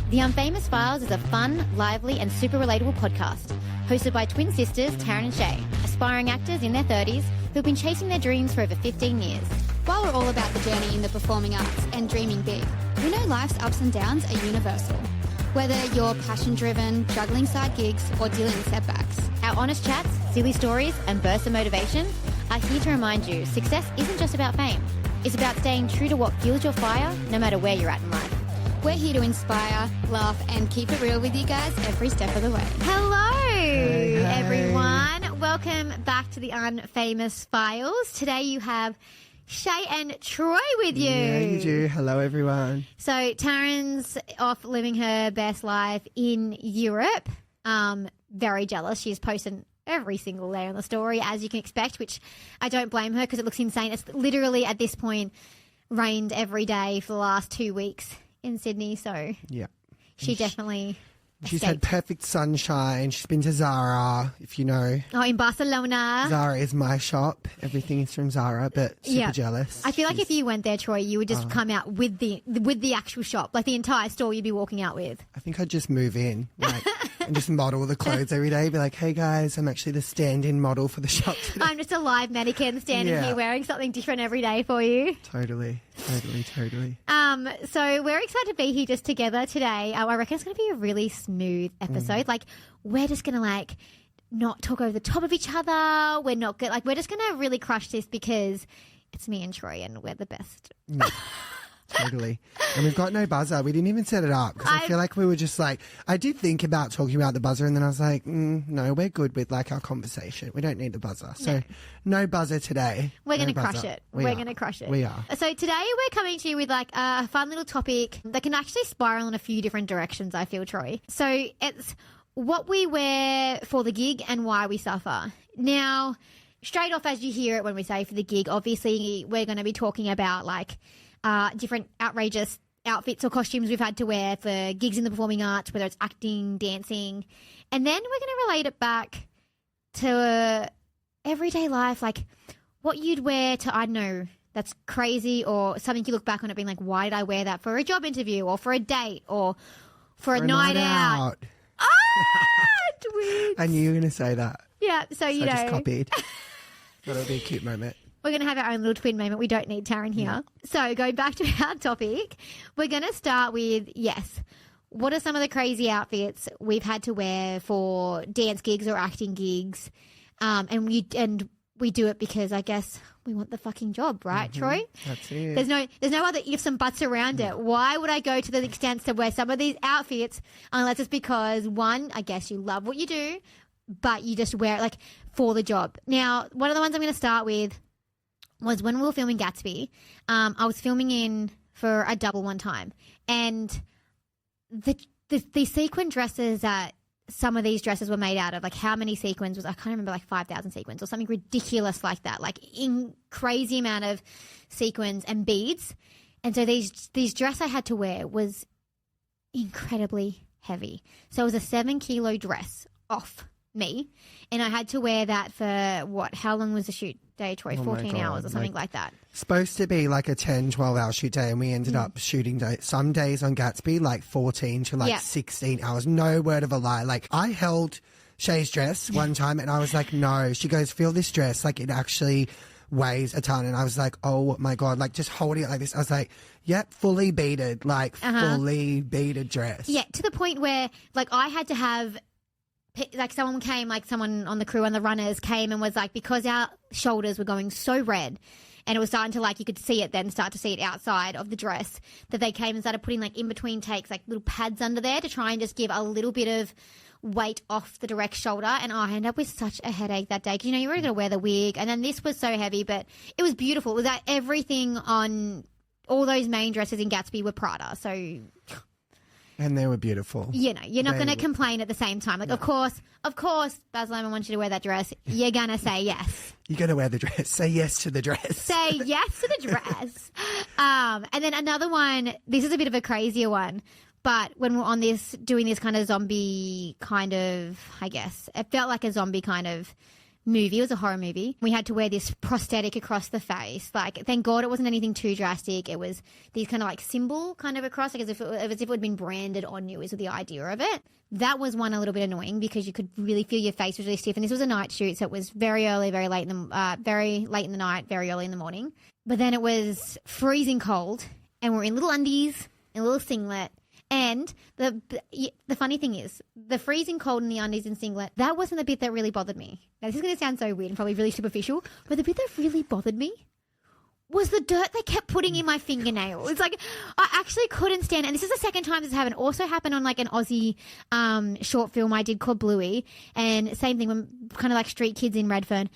The Unfamous Files is a fun, lively and super relatable podcast hosted by twin sisters Taryn and Shae, aspiring actors in their 30s who've been chasing their dreams for over 15 years. While we're all about the journey in the performing arts and dreaming big, we know life's ups and downs are universal. Whether you're passion-driven, juggling side gigs or dealing with setbacks. Our honest chats, silly stories and bursts of motivation are here to remind you success isn't just about fame. It's about staying true to what fuels your fire no matter where you're at in life. We're here to inspire, laugh and keep it real with you guys every step of the way. Hello, hey. Everyone. Welcome back to the Unfamous Files. Today you have Shae and Troy with you. Yeah, you do. Hello, everyone. So Taryn's off living her best life in Europe. Very jealous. She's posting every single day on the story, as you can expect, which I don't blame her because it looks insane. It's literally at this point rained every day for the last 2 weeks in Sydney, so yeah, she definitely she's escaped. had perfect sunshine. She's been to Zara, if you know. Oh, in Barcelona. Zara is my shop. Everything is from Zara, but super jealous. I feel like if you went there, Troy, you would just come out with the actual shop, like the entire store you'd be walking out with. I think I'd just move in, like, and just model the clothes every day. Be like, hey guys, I'm actually the stand-in model for the shop today. I'm just a live mannequin standing here wearing something different every day for you. Totally. So we're excited to be here just together today. I reckon it's going to be a really smooth episode. Like, we're just going to not talk over the top of each other. We're not good. Like, we're just going to really crush this because it's me and Troy and we're the best. Yeah. Totally. And we've got no buzzer. We didn't even set it up because I feel like we were just like, I did think about talking about the buzzer and then I was like, no, we're good with like our conversation. We don't need the buzzer. So no buzzer today. We're going to crush it. We're going to crush it. We are. So today we're coming to you with like a fun little topic that can actually spiral in a few different directions, I feel, Troy. So it's what we wear for the gig and why we suffer. Now, straight off as you hear it when we say for the gig, obviously we're going to be talking about like different outrageous outfits or costumes we've had to wear for gigs in the performing arts, whether it's acting, dancing. And then we're going to relate it back to everyday life, like what you'd wear to, I don't know, that's crazy or something you look back on it being like, why did I wear that for a job interview or for a date or for a night out? Twins. I knew you were going to say that. Yeah, so you know. I just copied. Thought it would be a cute moment. We're going to have our own little twin moment. We don't need Taryn here. Yeah. So going back to our topic, we're going to start with, what are some of the crazy outfits we've had to wear for dance gigs or acting gigs? And we do it because I guess we want the fucking job, right, Troy? That's it. There's no other ifs and buts around it. Why would I go to the extent to wear some of these outfits unless it's because, one, I guess you love what you do, but you just wear it like for the job. Now, one of the ones I'm going to start with was when we were filming Gatsby. I was filming in for a double one time, and the sequin dresses that some of these dresses were made out of, like how many sequins was, I can't remember, like 5,000 sequins or something ridiculous like that, like in crazy amount of sequins and beads. And so these dress I had to wear was incredibly heavy. So it was a 7-kilo dress off me, and I had to wear that for how long was the shoot day, Troy? 14 hours or something like that. Supposed to be like a 10-12 hour shoot day, and we ended up shooting some days on Gatsby like 14 to 16 hours. No word of a lie. Like, I held Shae's dress one time and I was like, no. She goes, feel this dress, like it actually weighs a ton. And I was like, oh my God, like just holding it like this. I was like, yep, fully beaded, like fully beaded dress. Yeah, to the point where like I had to have, like someone came, like someone on the crew and the runners came and was like, because our shoulders were going so red and it was starting to, like, you could see it then, start to see it outside of the dress, that they came and started putting like in between takes like little pads under there to try and just give a little bit of weight off the direct shoulder. And I ended up with such a headache that day because, you know, you were going to wear the wig and then this was so heavy, but it was beautiful. It was that everything on all those main dresses in Gatsby were Prada, so... And they were beautiful. You know, you're not going to complain at the same time. Like, no. Of course, Baz Luhrmann wants you to wear that dress. You're going to say yes. You're going to wear the dress. Say yes to the dress. Say yes to the dress. And then another one, this is a bit of a crazier one, but when we're on doing this kind of zombie kind of, I guess, it felt like a zombie kind of movie. It was a horror movie. We had to wear this prosthetic across the face. Like, thank God it wasn't anything too drastic. It was these kind of like symbol kind of across, like as if it had been branded on you, is the idea of it. That was one a little bit annoying because you could really feel your face was really stiff. And this was a night shoot, so it was very early, very late in the night, very early in the morning. But then it was freezing cold, and we're in little undies, in a little singlet. And the funny thing is, the freezing cold in the undies and singlet, that wasn't the bit that really bothered me. Now, this is going to sound so weird and probably really superficial, but the bit that really bothered me was the dirt they kept putting in my fingernails. It's like, I actually couldn't stand it. And this is the second time this happened. Also happened on like an Aussie short film I did called Bluey. And same thing, when kind of like street kids in Redfern.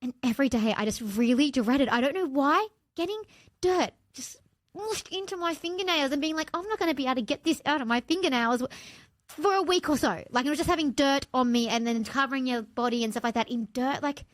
And every day I just really dreaded, I don't know why, getting dirt just mushed into my fingernails and being like, I'm not going to be able to get this out of my fingernails for a week or so. Like, it was just having dirt on me and then covering your body and stuff like that in dirt. Like,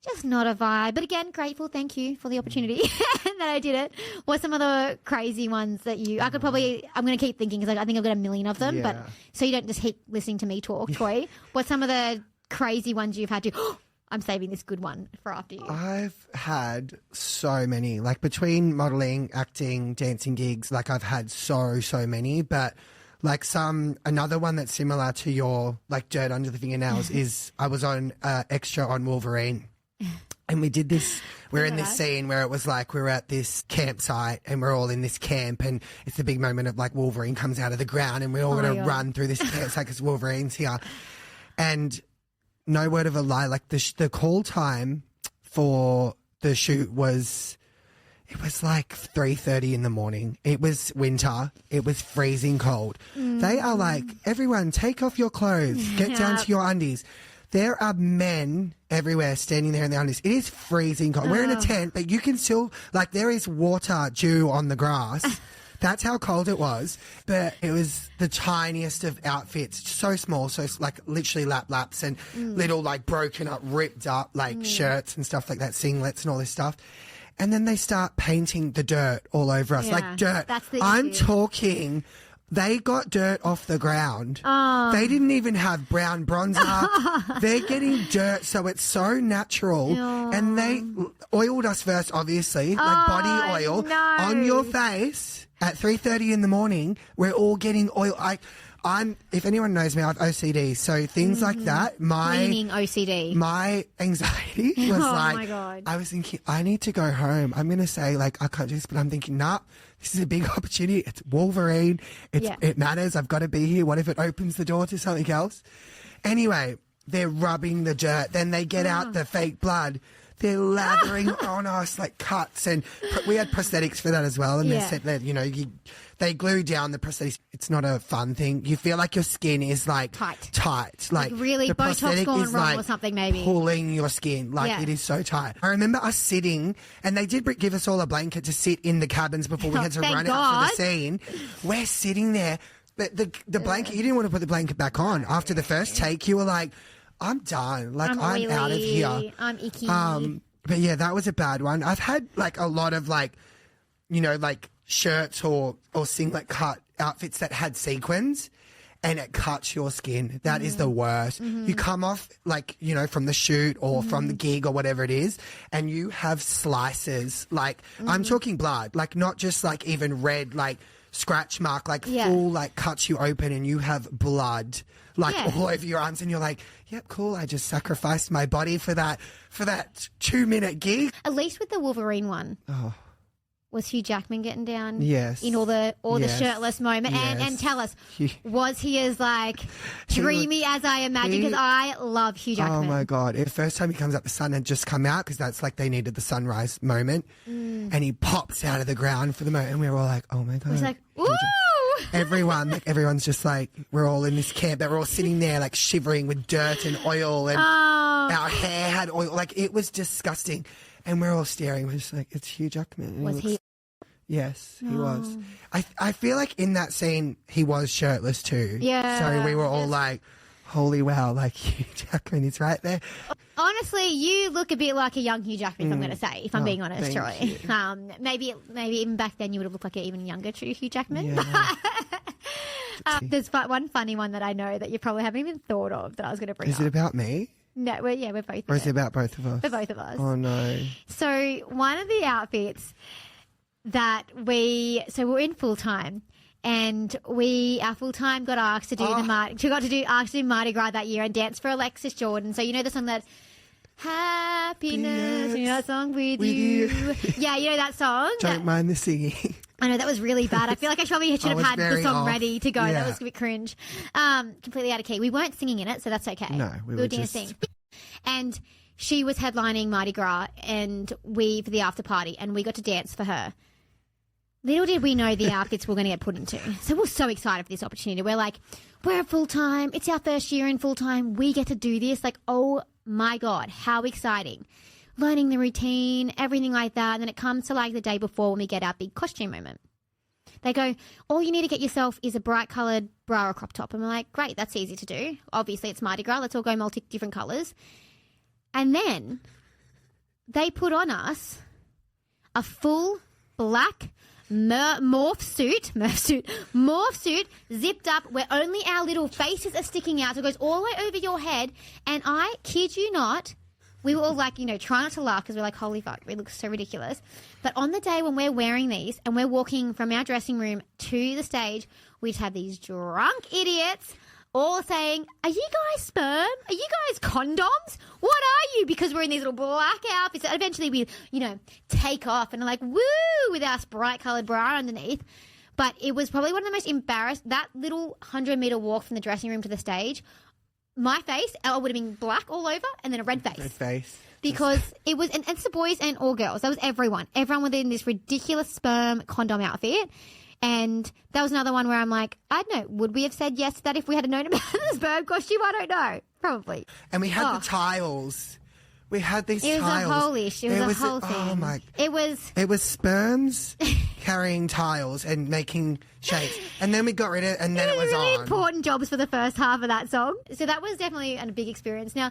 just not a vibe. But again, grateful. Thank you for the opportunity that I did it. What's some of the crazy ones that I'm going to keep thinking because I think I've got a million of them. Yeah. But so you don't just keep listening to me talk, Toy. What's some of the crazy ones you've had to... I'm saving this good one for after you. I've had so many, like between modelling, acting, dancing gigs, like I've had so many, but like another one that's similar to your like dirt under the fingernails is I was on extra on Wolverine. And we did this, we're in this scene where it was like we're at this campsite and we're all in this camp and it's the big moment of like Wolverine comes out of the ground and we're all going to run through this campsite because Wolverine's here. And no word of a lie, like the call time for the shoot was like 3:30 in the morning. It was winter. It was freezing cold. They are like, everyone take off your clothes, get down to your undies. There are men everywhere standing there in their undies. It is freezing cold. We're in a tent, but you can still, like, there is water dew on the grass. That's how cold it was. But it was the tiniest of outfits, so small, so like literally laps and little like broken up, ripped up like shirts and stuff like that, singlets and all this stuff. And then they start painting the dirt all over us, like dirt. That's the I'm issue. Talking... They got dirt off the ground. Oh. They didn't even have brown bronzer. They're getting dirt, so it's so natural. Oh. And they oiled us first, obviously, like body oil on your face at 3:30 in the morning. We're all getting oil. If anyone knows me, I have OCD, so things like that. Meaning OCD. My anxiety was my God. I was thinking, I need to go home. I'm going to say, like, I can't do this, but I'm thinking, nah, this is a big opportunity. It's Wolverine. It matters. I've got to be here. What if it opens the door to something else? Anyway, they're rubbing the dirt. Then they get out the fake blood. They're lathering on us like cuts. And we had prosthetics for that as well. And they said that, they glue down the prosthetics. It's not a fun thing. You feel like your skin is like tight. Like really the Botox gone wrong like or something maybe. Pulling your skin. Like it is so tight. I remember us sitting and they did give us all a blanket to sit in the cabins before we had to run out for the scene. We're sitting there. But the blanket, you didn't want to put the blanket back on. After the first take, you were like, I'm done. Like, I'm out of here. I'm icky. But yeah, that was a bad one. I've had like a lot of like, like shirts or singlet cut outfits that had sequins and it cuts your skin. That is the worst. You come off like, from the shoot or from the gig or whatever it is and you have slices. Like, I'm talking blood, like not just like even red, like scratch mark, like full, like cuts you open and you have blood like all over your arms and you're like, yep, cool, I just sacrificed my body for that 2-minute gig. At least with the Wolverine one. Oh. Was Hugh Jackman getting down? Yes. In all the shirtless moment? Yes. And tell us, was he as like dreamy as I imagined? Because I love Hugh Jackman. Oh my God. The first time he comes up, the sun had just come out because that's like they needed the sunrise moment. And he pops out of the ground for the moment and we were all like, oh my God. It was like, woo! Everyone's just like, we're all in this camp. They're all sitting there like shivering with dirt and oil and our hair had oil. Like it was disgusting. And we're all staring. We're just like, it's Hugh Jackman. Was he? Yes, he was. I feel like in that scene, he was shirtless too. Yeah. So we were all like, holy wow, like Hugh Jackman is right there. Honestly, you look a bit like a young Hugh Jackman, if I'm going to say, if I'm being honest, Troy. You. Maybe even back then you would have looked like an even younger Hugh Jackman. Yeah. There's one funny one that I know that you probably haven't even thought of that I was going to bring up. Is it about me? No, we're both. Or is it about both of us? For both of us. Oh, no. So one of the outfits that we're in full time. And our full time got asked to do asked to do Mardi Gras that year and dance for Alexis Jordan. So you know the song that Happiness, you know that song with you. Yeah, you know that song. Don't mind the singing. I know that was really bad. I feel like I probably should have had the song ready to go. Yeah. That was a bit cringe. Completely out of key. We weren't singing in it, so that's okay. No, we were dancing. And she was headlining Mardi Gras, and for the after party, and we got to dance for her. Little did we know the outfits we're going to get put into. So we're so excited for this opportunity. We're like, we're full time. It's our first year in full time. We get to do this. Like, oh my God, how exciting. Learning the routine, everything like that. And then it comes to like the day before when we get our big costume moment. They go, all you need to get yourself is a bright coloured bra or crop top. And we're like, great, that's easy to do. Obviously it's Mardi Gras. Let's all go different colours. And then they put on us a full black morph suit, zipped up, where only our little faces are sticking out. So it goes all the way over your head. And I kid you not, we were all like, try not to laugh because we're like, holy fuck, we look so ridiculous. But on the day when we're wearing these and we're walking from our dressing room to the stage, we'd have these drunk idiots all saying, are you guys sperm? Are you guys condoms? What are you? Because we're in these little black outfits that eventually we, take off and are like, woo, with our bright coloured bra underneath. But it was probably one of the most embarrassed, that little 100-metre walk from the dressing room to the stage, my face, would have been black all over and then a red face. Red face. Because it was, and it's the boys and all girls. That was everyone. Everyone was in this ridiculous sperm condom outfit. And that was another one where I'm like, I don't know, would we have said yes to that if we had known about the sperm costume? I don't know. Probably. And we had the tiles. We had these tiles. It was a whole issue. It was a whole thing. Oh, my. It was sperms carrying tiles and making shapes. And then we got rid of it, and then it was really on. Important jobs for the first half of that song. So that was definitely a big experience. Now,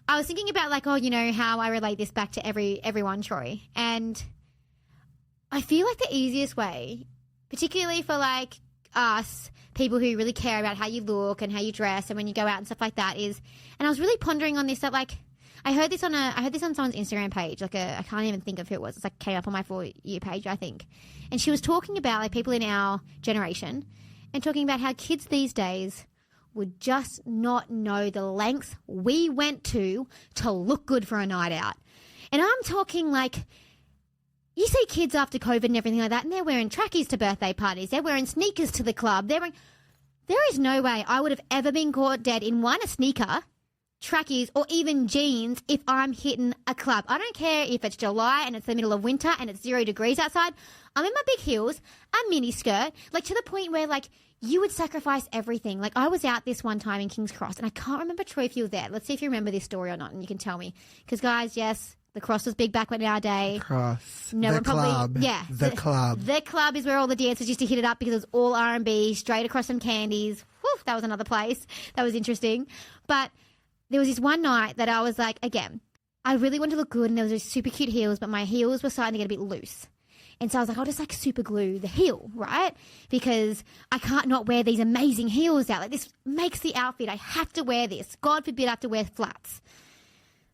I was thinking about like, how I relate this back to everyone, Troy. And I feel like the easiest way, particularly for like us, people who really care about how you look and how you dress and when you go out and stuff like that is, and I was really pondering on this, that like, I heard this on someone's Instagram page, like I can't even think of who it was. It's like came up on my For You page, I think. And she was talking about like people in our generation and talking about how kids these days would just not know the lengths we went to look good for a night out. And I'm talking like, you see kids after COVID and everything like that, and they're wearing trackies to birthday parties. They're wearing sneakers to the club. There is no way I would have ever been caught dead in a sneaker, trackies, or even jeans if I'm hitting a club. I don't care if it's July and it's the middle of winter and it's 0 degrees outside. I'm in my big heels, a mini skirt, like to the point where like you would sacrifice everything. Like I was out this one time in King's Cross, and I can't remember, Troy, if you were there. Let's see if you remember this story or not, and you can tell me. Because guys, yes, the Cross was big back in our day. Cross. No the one club. Probably, yeah. The club. The club is where all the dancers used to hit it up because it was all R&B, straight across some candies. Whew, that was another place. That was interesting. But there was this one night that I was like, again, I really wanted to look good, and there was these super cute heels, but my heels were starting to get a bit loose. And so I was like, I'll just like super glue the heel, right? Because I can't not wear these amazing heels out. Like this makes the outfit. I have to wear this. God forbid I have to wear flats.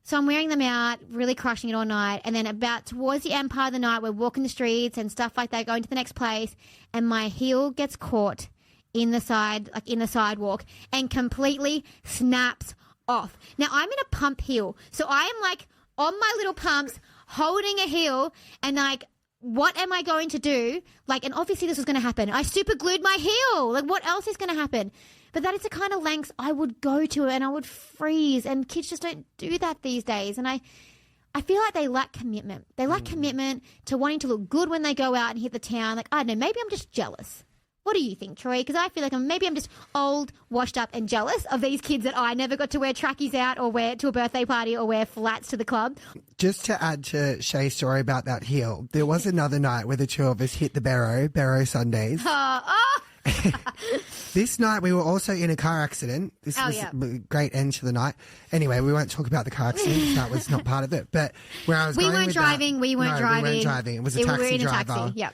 So I'm wearing them out, really crushing it all night. And then about towards the end part of the night, we're walking the streets and stuff like that, going to the next place. And my heel gets caught in the sidewalk and completely snaps off. Now I'm in a pump heel. So I am like on my little pumps holding a heel and like, what am I going to do? Like, and obviously this was going to happen. I super glued my heel. Like, what else is going to happen? But that is the kind of lengths I would go to, and I would freeze. And kids just don't do that these days. And I feel like they lack commitment. They lack commitment to wanting to look good when they go out and hit the town. Like, I don't know, maybe I'm just jealous. What do you think, Troy? Because I feel like maybe I'm just old, washed up and jealous of these kids that I never got to wear trackies out or wear to a birthday party or wear flats to the club. Just to add to Shae's story about that heel, there was another night where the two of us hit the Barrow Sundays. This night we were also in a car accident. This was a great end to the night. Anyway, we won't talk about the car accident. That was not part of it. But where I was going with We weren't driving. We weren't driving. It was a taxi driver. Yep.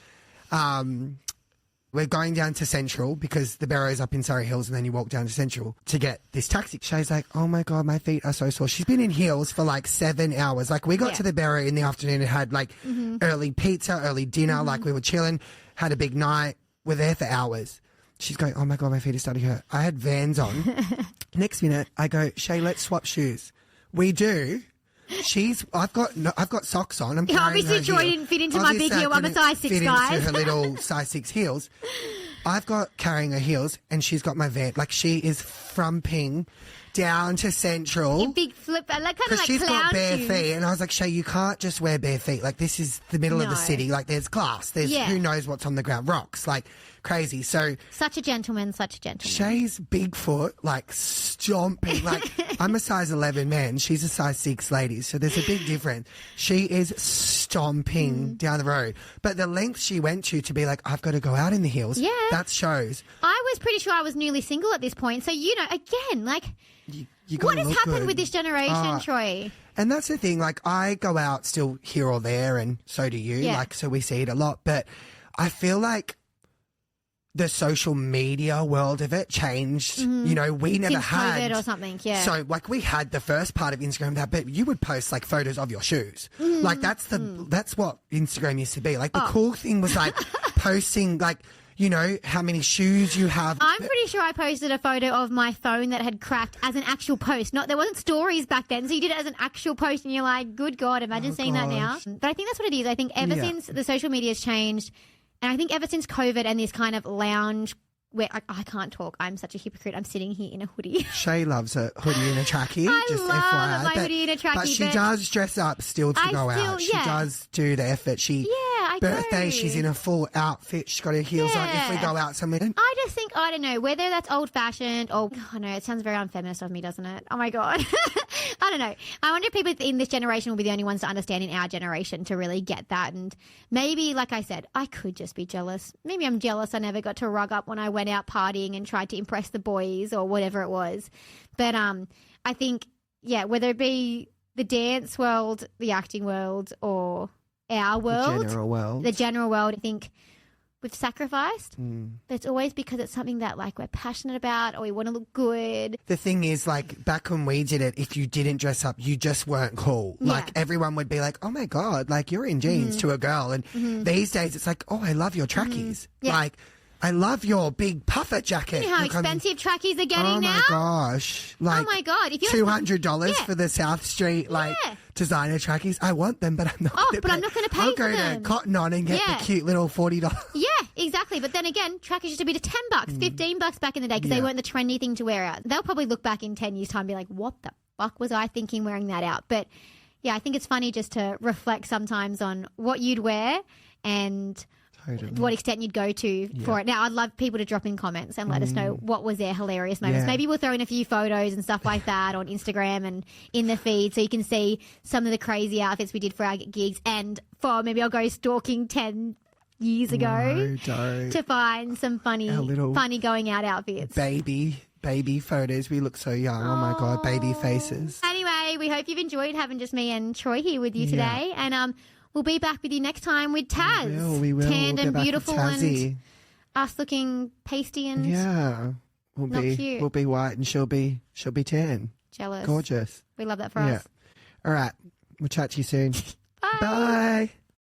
We're going down to Central because the Barrow's up in Surrey Hills, and then you walk down to Central to get this taxi. Shae's like, oh my God, my feet are so sore. She's been in heels for like 7 hours. Like we got to the Barrow in the afternoon and had like early pizza, early dinner. Like we were chilling, had a big night. We're there for hours. She's going, oh my God, my feet are starting to hurt. I had Vans on. Next minute, I go, Shae, let's swap shoes. We do. I've got socks on. I'm obviously Joy didn't fit into my big heel. I'm a size 6, guys. Into her little size 6 heels. I've got carrying her heels, and she's got my van. Like she is frumping down to Central. Big flip, like kind of like she's clown got bare shoes. feet, and I was like, Shae, you can't just wear bare feet. Like this is the middle of the city. Like there's glass. There's who knows what's on the ground. Rocks. Like crazy. So such a gentleman. Shae's big foot, like stomping. Like I'm a size 11 man. She's a size 6 lady. So there's a big difference. She is stomping down the road. But the length she went to be like, I've got to go out in the heels. Yeah. That shows. I was pretty sure I was newly single at this point. So, you know, again, like, You what has happened good. with this generation, Troy? And that's the thing. Like I go out still here or there, and so do you. Yeah. Like so we see it a lot. But I feel like the social media world of it changed. You know, we never Since had COVID or something. Yeah. So like we had the first part of Instagram that, but you would post like photos of your shoes. Like that's what Instagram used to be. Like the cool thing was like posting like, you know, how many shoes you have. I'm pretty sure I posted a photo of my phone that had cracked as an actual post. There wasn't stories back then, so you did it as an actual post, and you're like, good God, imagine seeing that now. But I think that's what it is. I think ever since the social media has changed, and I think ever since COVID and this kind of lounge where I can't talk. I'm such a hypocrite. I'm sitting here in a hoodie. Shae loves a hoodie and a trackie. I just love FYI. my hoodie and a trackie. But she does dress up still to go out. She does do the effort. Birthday, she's in a full outfit. She's got her heels on. If we go out somewhere. I just think, I don't know, whether that's old-fashioned or, I know, it sounds very unfeminist of me, doesn't it? Oh, my God. I don't know. I wonder if people in this generation will be the only ones to understand in our generation to really get that. And maybe, like I said, I could just be jealous. Maybe I'm jealous I never got to rug up when I went out partying and tried to impress the boys or whatever it was. But I think, whether it be the dance world, the acting world, or our world, the general world, I think we've sacrificed, but it's always because it's something that like we're passionate about or we want to look good. The thing is, like back when we did it, if you didn't dress up, you just weren't cool. Like everyone would be like, oh my God, like you're in jeans to a girl. And these days it's like, oh, I love your trackies. Like I love your big puffer jacket. You know how expensive trackies are getting now? Oh my gosh. Like oh my God. If you're $200 for the South Street designer trackies. I want them, but I'm not going to pay. I'm not going to pay I'll for go them. to Cotton On and get the cute little $40. Yeah, exactly. But then again, trackies used to be to $10, $15 back in the day because they weren't the trendy thing to wear out. They'll probably look back in 10 years' time and be like, what the fuck was I thinking wearing that out? But yeah, I think it's funny just to reflect sometimes on what you'd wear and what extent you'd go to for it. Now, I'd love people to drop in comments and let us know what was their hilarious moments. Yeah. Maybe we'll throw in a few photos and stuff like that on Instagram and in the feed so you can see some of the crazy outfits we did for our gigs. And for maybe I'll go stalking 10 years ago to find some funny going out outfits. Baby photos. We look so young. Oh my God, baby faces. Anyway, we hope you've enjoyed having just me and Troy here with you today. And we'll be back with you next time with Taz. We will. Tanned we'll and beautiful and us looking pasty and we'll be white and she'll be tan. Jealous. Gorgeous. We love that for us. All right. We'll chat to you soon. Bye. Bye.